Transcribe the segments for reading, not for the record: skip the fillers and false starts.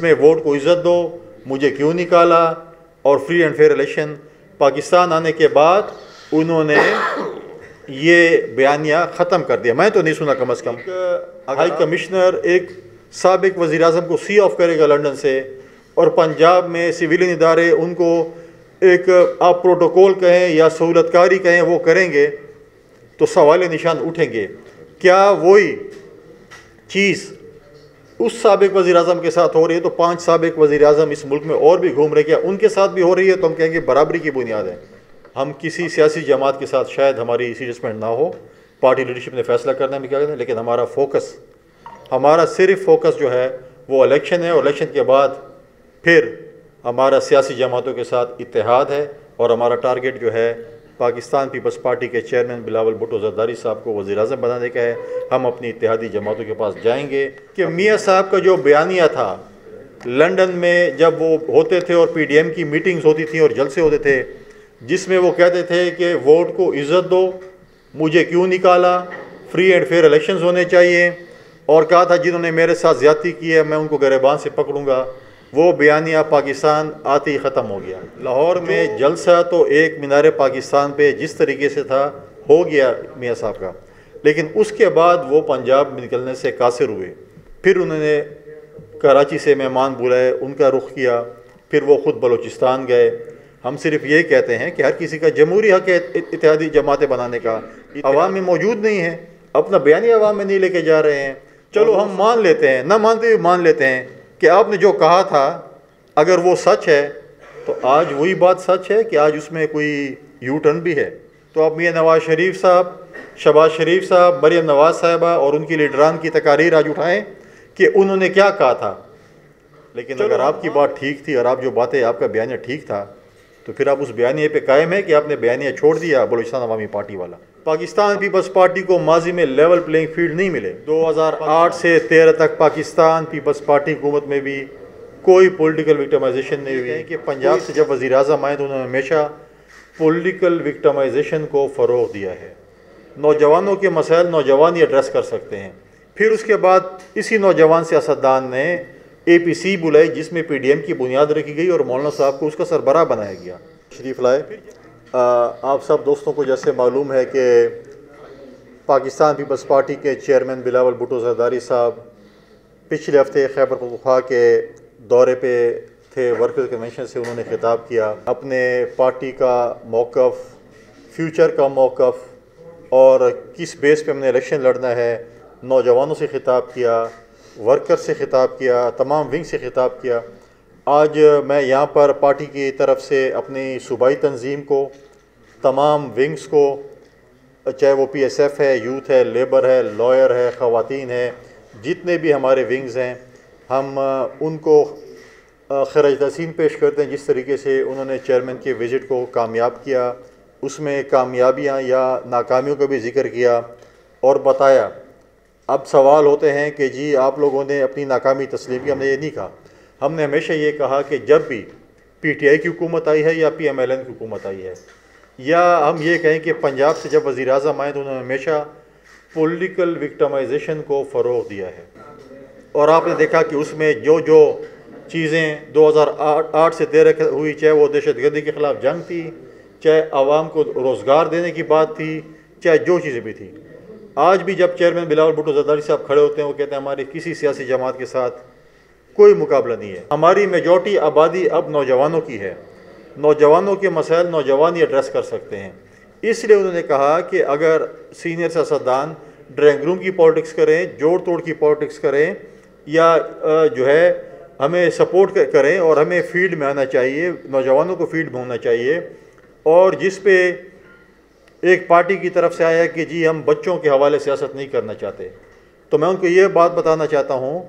میں ووٹ کو عزت دو، مجھے کیوں نکالا، اور free and fair election. Pakistan آنے کے بعد انہوں نے یہ بیانیہ ختم کر دیا، میں تو نہیں سنا کم از کم۔ ہائی کمشنر ایک سابق وزیر اعظم کو سی آف کرے گا لنڈن سے، اور پنجاب میں سویلین ادارے ان کو ایک آپ پروٹوکول کہیں یا سہولت کاری کہیں وہ کریں گے، تو سوال نشان اٹھیں گے۔ کیا وہی چیز اس سابق وزیر اعظم کے ساتھ ہو رہی ہے تو 5 سابق وزیر اعظم اس ملک میں اور بھی گھوم رہے، کیا ان کے ساتھ بھی ہو رہی ہے؟ تو ہم کہیں گے برابری کی بنیاد ہے۔ ہم کسی سیاسی جماعت کے ساتھ شاید ہماری سیریسمنٹ نہ ہو، پارٹی لیڈرشپ نے فیصلہ کرنا ہے کیا کرنا ہے، لیکن ہمارا صرف فوکس جو ہے وہ الیکشن ہے، اور الیکشن کے بعد پھر ہمارا سیاسی جماعتوں کے ساتھ اتحاد ہے، اور ہمارا ٹارگٹ جو ہے پاکستان پیپلز پارٹی کے چیئرمین بلاول بھٹو زرداری صاحب کو وزیر اعظم بنانے کا ہے۔ ہم اپنی اتحادی جماعتوں کے پاس جائیں گے کہ میاں صاحب کا جو بیانیہ تھا لنڈن میں جب وہ ہوتے تھے اور پی ڈی ایم کی میٹنگز ہوتی تھیں اور جلسے ہوتے تھے، جس میں وہ کہتے تھے کہ ووٹ کو عزت دو، مجھے کیوں نکالا، فری اینڈ فیئر الیکشنز ہونے چاہیے، اور کہا تھا جنہوں نے میرے ساتھ زیادتی کی ہے میں ان کو گریبان سے پکڑوں گا، وہ بیانیہ پاکستان آتے ہی ختم ہو گیا۔ لاہور میں جلسہ تو ایک مینار پاکستان پہ جس طریقے سے تھا ہو گیا میاں صاحب کا، لیکن اس کے بعد وہ پنجاب میں نکلنے سے قاصر ہوئے۔ پھر انہوں نے کراچی سے مہمان بلائے، ان کا رخ کیا، پھر وہ خود بلوچستان گئے۔ ہم صرف یہ کہتے ہیں کہ ہر کسی کا جمہوری حق ہے اتحادی جماعتیں بنانے کا، عوام میں موجود نہیں ہے، اپنا بیانیہ عوام میں نہیں لے کے جا رہے ہیں۔ چلو ہم مان لیتے ہیں، نہ مانتے ہوئے مان لیتے ہیں کہ آپ نے جو کہا تھا اگر وہ سچ ہے تو آج وہی بات سچ ہے کہ آج اس میں کوئی یو ٹرن بھی ہے۔ تو اب میاں نواز شریف صاحب، شہباز شریف صاحب، مریم نواز صاحبہ اور ان کی لیڈران کی تقاریر آج اٹھائیں کہ انہوں نے کیا کہا تھا۔ لیکن اگر آپ کی بات ٹھیک تھی اور آپ جو باتیں آپ کا بیانیہ ٹھیک تھا تو پھر آپ اس بیانیے پہ قائم ہے کہ آپ نے بیانیہ چھوڑ دیا بلوچستان عوامی پارٹی والا۔ پاکستان پیپلز پارٹی کو ماضی میں لیول پلینگ فیلڈ نہیں ملے۔ 2008 سے 13 تک پاکستان پیپلز پارٹی حکومت میں بھی کوئی پولیٹیکل وکٹمائزیشن نہیں ہوئی کہ پنجاب سے جب وزیر اعظم آئے تو انہوں نے ہمیشہ پولیٹیکل وکٹمائزیشن کو فروغ دیا ہے۔ نوجوانوں کے مسائل نوجوان ہی ایڈریس کر سکتے ہیں۔ پھر اس کے بعد اسی نوجوان سیاستدان نے اے پی سی بلائی جس میں پی ڈی ایم کی بنیاد رکھی گئی اور مولانا صاحب کو اس کا سربراہ بنایا گیا۔ شریف لائے آپ سب دوستوں کو جیسے معلوم ہے کہ پاکستان پیپلز پارٹی کے چیئرمین بلاول بھٹو زرداری صاحب پچھلے ہفتے خیبر پختونخوا کے دورے پہ تھے، ورکر کنونشن سے انہوں نے خطاب کیا، اپنے پارٹی کا موقف، فیوچر کا موقف اور کس بیس پہ ہم نے الیکشن لڑنا ہے، نوجوانوں سے خطاب کیا، ورکر سے خطاب کیا، تمام ونگ سے خطاب کیا۔ آج میں یہاں پر پارٹی کی طرف سے اپنی صوبائی تنظیم کو، تمام ونگز کو، چاہے وہ پی ایس ایف ہے، یوتھ ہے، لیبر ہے، لائر ہے، خواتین ہے، جتنے بھی ہمارے ونگز ہیں، ہم ان کو خراج تحسین پیش کرتے ہیں جس طریقے سے انہوں نے چیئرمین کے وزٹ کو کامیاب کیا، اس میں کامیابیاں یا ناکامیوں کا بھی ذکر کیا اور بتایا۔ اب سوال ہوتے ہیں کہ جی آپ لوگوں نے اپنی ناکامی تسلیم کی، ہم نے یہ نہیں کہا۔ ہم نے ہمیشہ یہ کہا کہ جب بھی پی ٹی آئی کی حکومت آئی ہے یا پی ایم ایل این کی حکومت آئی ہے، یا ہم یہ کہیں کہ پنجاب سے جب وزیر اعظم آئے تو انہوں نے ہمیشہ پولیٹیکل وکٹمائزیشن کو فروغ دیا ہے، اور آپ نے دیکھا کہ اس میں جو چیزیں 2008 سے 13 ہوئی، چاہے وہ دہشت گردی کے خلاف جنگ تھی، چاہے عوام کو روزگار دینے کی بات تھی، چاہے جو چیزیں بھی تھیں، آج بھی جب چیئرمین بلاول بھٹو زرداری صاحب کھڑے ہوتے ہیں وہ کہتے ہیں ہماری کسی سیاسی جماعت کے ساتھ کوئی مقابلہ نہیں ہے، ہماری میجورٹی آبادی اب نوجوانوں کی ہے، نوجوانوں کے مسائل نوجوان ہی ایڈریس کر سکتے ہیں۔ اس لیے انہوں نے کہا کہ اگر سینئر سیاستدان ڈرائنگ روم کی پالیٹکس کریں، جوڑ توڑ کی پالیٹکس کریں، یا جو ہے ہمیں سپورٹ کریں، اور ہمیں فیلڈ میں آنا چاہیے، نوجوانوں کو فیلڈ میں ہونا چاہیے، اور جس پہ ایک پارٹی کی طرف سے آیا کہ جی ہم بچوں کے حوالے سیاست نہیں کرنا چاہتے، تو میں ان کو یہ بات بتانا چاہتا ہوں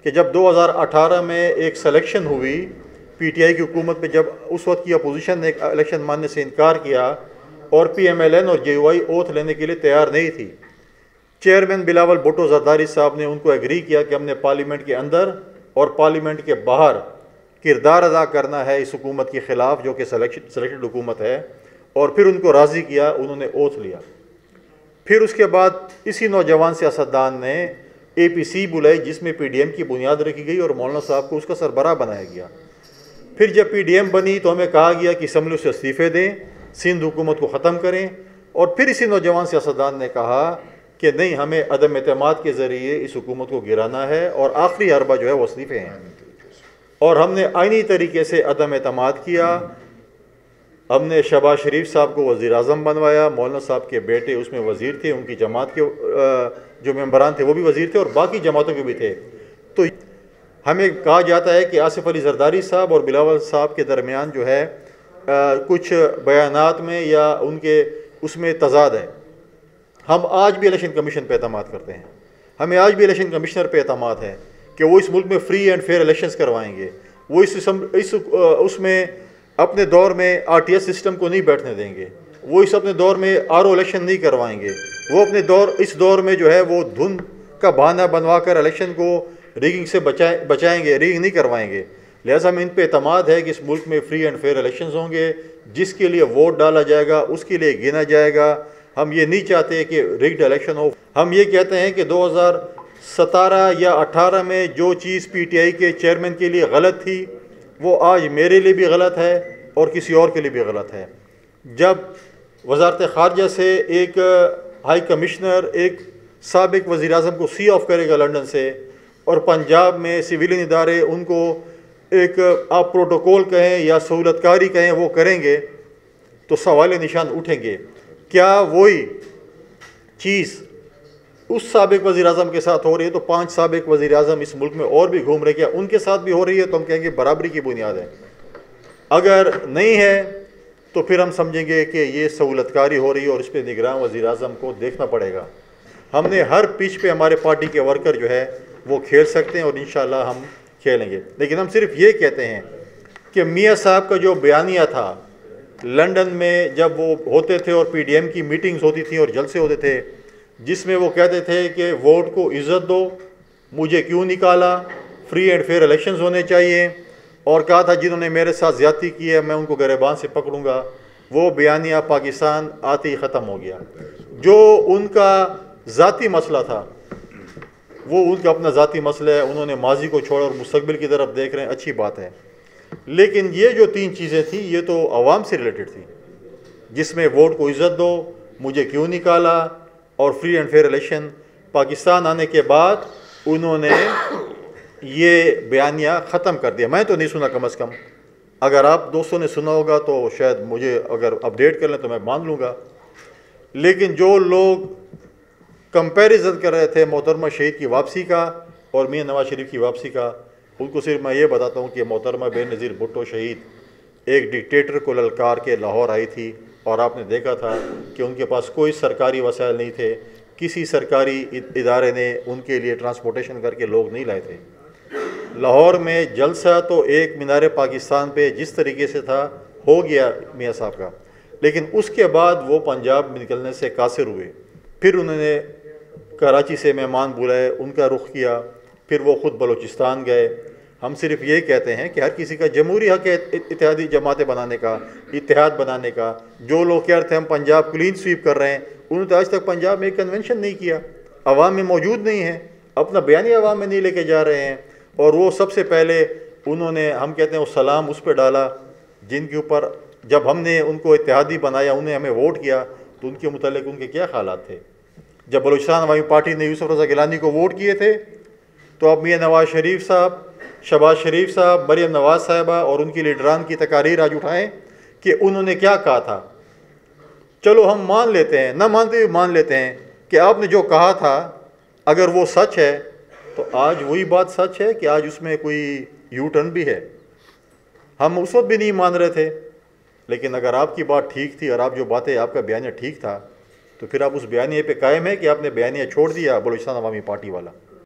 کہ جب 2018 میں ایک سلیکشن ہوئی پی ٹی آئی کی حکومت میں، جب اس وقت کی اپوزیشن نے الیکشن ماننے سے انکار کیا اور پی ایم ایل این اور جے یو آئی اوتھ لینے کے لیے تیار نہیں تھی، چیئرمین بلاول بھٹو زرداری صاحب نے ان کو ایگری کیا کہ ہم نے پارلیمنٹ کے اندر اور پارلیمنٹ کے باہر کردار ادا کرنا ہے اس حکومت کے خلاف جو کہ سلیکٹڈ حکومت ہے، اور پھر ان کو راضی کیا، انہوں نے اوتھ لیا۔ پھر اس کے بعد اسی نوجوان سیاستدان نے APC بلائی جس میں PDM کی بنیاد رکھی گئی اور مولانا صاحب کو اس کا سربراہ بنایا گیا۔ پھر جب PDM بنی تو ہمیں کہا گیا کہ اسمبلی سے استعفے دیں، سندھ حکومت کو ختم کریں، اور پھر اسی نوجوان سیاستدان نے کہا کہ نہیں، ہمیں عدم اعتماد کے ذریعے اس حکومت کو گرانا ہے، اور آخری حربہ جو ہے وہ استعفے ہیں، اور ہم نے آئینی طریقے سے عدم اعتماد کیا۔ ہم نے شہباز شریف صاحب کو وزیر اعظم بنوایا، مولانا صاحب کے بیٹے اس میں وزیر تھے، ان کی جماعت کے جو ممبران تھے وہ بھی وزیر تھے، اور باقی جماعتوں کے بھی تھے۔ تو ہمیں کہا جاتا ہے کہ آصف علی زرداری صاحب اور بلاول صاحب کے درمیان جو ہے کچھ بیانات میں یا ان کے اس میں تضاد ہے۔ ہم آج بھی الیکشن کمیشن پہ اعتماد کرتے ہیں، ہمیں آج بھی الیکشن کمشنر پہ اعتماد ہے کہ وہ اس ملک میں فری اینڈ فیئر الیکشنز کروائیں گے۔ وہ اس میں اپنے دور میں RTS سسٹم کو نہیں بیٹھنے دیں گے، وہ اپنے دور میں RO الیکشن نہیں کروائیں گے، وہ اس دور میں جو ہے وہ دھن کا بہانہ بنوا کر الیکشن کو ریگنگ سے بچائیں گے، ریگنگ نہیں کروائیں گے۔ لہٰذا ہمیں ان پہ اعتماد ہے کہ اس ملک میں فری اینڈ فیئر الیکشنز ہوں گے، جس کے لیے ووٹ ڈالا جائے گا اس کے لیے گنا جائے گا۔ ہم یہ نہیں چاہتے کہ ریگڈ الیکشن ہو۔ ہم یہ کہتے ہیں کہ 2017 یا 18 میں جو چیز PTI کے چیئرمین کے لیے غلط تھی وہ آج میرے لیے بھی غلط ہے اور کسی اور کے لیے بھی غلط ہے۔ جب وزارت خارجہ سے ایک ہائی کمشنر ایک سابق وزیر اعظم کو سی آف کرے گا لنڈن سے، اور پنجاب میں سویلین ادارے ان کو ایک آپ پروٹوکول کہیں یا سہولت کاری کہیں وہ کریں گے، تو سوال نشان اٹھیں گے۔ کیا وہی چیز اس سابق وزیر اعظم کے ساتھ ہو رہی ہے تو 5 سابق وزیر اعظم اس ملک میں اور بھی گھوم رہے، کیا ان کے ساتھ بھی ہو رہی ہے؟ تو ہم کہیں گے برابری کی بنیاد ہے۔ اگر نہیں ہے تو پھر ہم سمجھیں گے کہ یہ سہولت کاری ہو رہی ہے اور اس پہ نگراں وزیر اعظم کو دیکھنا پڑے گا۔ ہم نے ہر پچ پہ ہمارے پارٹی کے ورکر جو ہے وہ کھیل سکتے ہیں، اور انشاءاللہ ہم کھیلیں گے، لیکن ہم صرف یہ کہتے ہیں کہ میاں صاحب کا جو بیانیہ تھا لنڈن میں جب وہ ہوتے تھے اور PDM کی میٹنگز ہوتی تھیں اور جلسے ہوتے تھے، جس میں وہ کہتے تھے کہ ووٹ کو عزت دو، مجھے کیوں نکالا، فری اینڈ فیئر الیکشنز ہونے چاہیے، اور کہا تھا جنہوں نے میرے ساتھ زیادتی کی ہے میں ان کو گریبان سے پکڑوں گا، وہ بیانیہ پاکستان آتے ہی ختم ہو گیا۔ جو ان کا ذاتی مسئلہ تھا وہ ان کا اپنا ذاتی مسئلہ ہے، انہوں نے ماضی کو چھوڑا اور مستقبل کی طرف دیکھ رہے ہیں، اچھی بات ہے، لیکن یہ جو 3 چیزیں تھیں یہ تو عوام سے ریلیٹڈ تھی، جس میں ووٹ کو عزت دو، مجھے کیوں نکالا، اور free and fair election. Pakistan آنے کے بعد انہوں نے یہ بیانیہ ختم کر دیا، میں تو نہیں سنا، کم از کم اگر آپ دوستوں نے سنا ہوگا تو شاید مجھے اگر اپڈیٹ کر لیں تو میں مان لوں گا، لیکن جو لوگ کمپیریزن کر رہے تھے محترمہ شہید کی واپسی کا اور میاں نواز شریف کی واپسی کا، ان کو صرف میں یہ بتاتا ہوں کہ محترمہ بے نظیر بھٹو شہید ایک ڈکٹیٹر کو للکار کے لاہور آئی تھی، اور آپ نے دیکھا تھا کہ ان کے پاس کوئی سرکاری وسائل نہیں تھے، کسی سرکاری ادارے نے ان کے لیے ٹرانسپورٹیشن کر کے لوگ نہیں لائے تھے۔ لاہور میں جلسہ تو ایک مینار پاکستان پہ جس طریقے سے تھا ہو گیا میاں صاحب کا، لیکن اس کے بعد وہ پنجاب میں نکلنے سے قاصر ہوئے، پھر انہوں نے کراچی سے مہمان بلائے، ان کا رخ کیا، پھر وہ خود بلوچستان گئے۔ ہم صرف یہ کہتے ہیں کہ ہر کسی کا جمہوری حق ہے اتحادی جماعتیں بنانے کا، اتحاد بنانے کا۔ جو لوگ کہہ رہے تھے ہم پنجاب کلین سویپ کر رہے ہیں، انہوں نے آج تک پنجاب میں ایک کنونشن نہیں کیا، عوام میں موجود نہیں ہیں، اپنا بیانیہ عوام میں نہیں لے کے جا رہے ہیں، اور وہ سب سے پہلے انہوں نے ہم کہتے ہیں وہ سلام اس پہ ڈالا جن کے اوپر جب ہم نے ان کو اتحادی بنایا، انہیں ہمیں ووٹ کیا تو ان کے متعلق ان کے کیا خیالات تھے۔ جب بلوچستان عوامی پارٹی نے یوسف رضا گیلانی کو ووٹ کیے تھے تو اب میاں نواز شریف صاحب، شہباز شریف صاحب، مریم نواز صاحبہ اور ان کی لیڈران کی تقاریر آج اٹھائیں کہ انہوں نے کیا کہا تھا۔ چلو ہم مان لیتے ہیں، نہ مانتے ہوئے مان لیتے ہیں کہ آپ نے جو کہا تھا اگر وہ سچ ہے تو آج وہی بات سچ ہے کہ آج اس میں کوئی یو ٹرن بھی ہے۔ ہم اس وقت بھی نہیں مان رہے تھے، لیکن اگر آپ کی بات ٹھیک تھی اور آپ جو باتیں آپ کا بیانیہ ٹھیک تھا تو پھر آپ اس بیانیے پہ قائم ہے کہ آپ نے بیانیہ چھوڑ دیا بلوچستان عوامی پارٹی والا۔